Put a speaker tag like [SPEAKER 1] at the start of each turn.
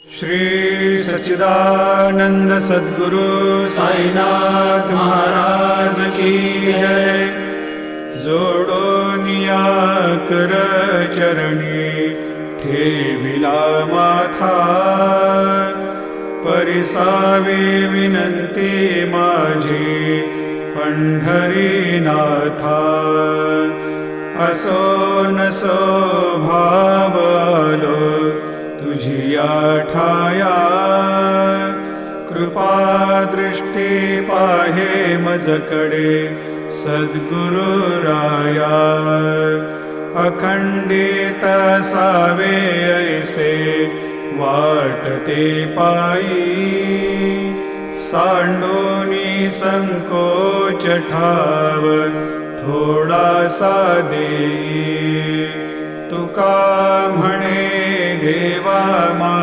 [SPEAKER 1] श्री सच्चिदानंद सद्गुरु साईनाथ महाराज की जय। जोडोनिया कर चरणी ठेविला माथा, परिसावे विनंती माझी पंढरीनाथा। असो नसो भाव आलो तुझिया ठाया, कृपा दृष्टी पाहे मजकडे सद्गुरु राया। अखंडित सावे ऐसे वाटते पायी, सांडोनी संकोच ठाव थोडासा देई। तुका म्हणे देवा मा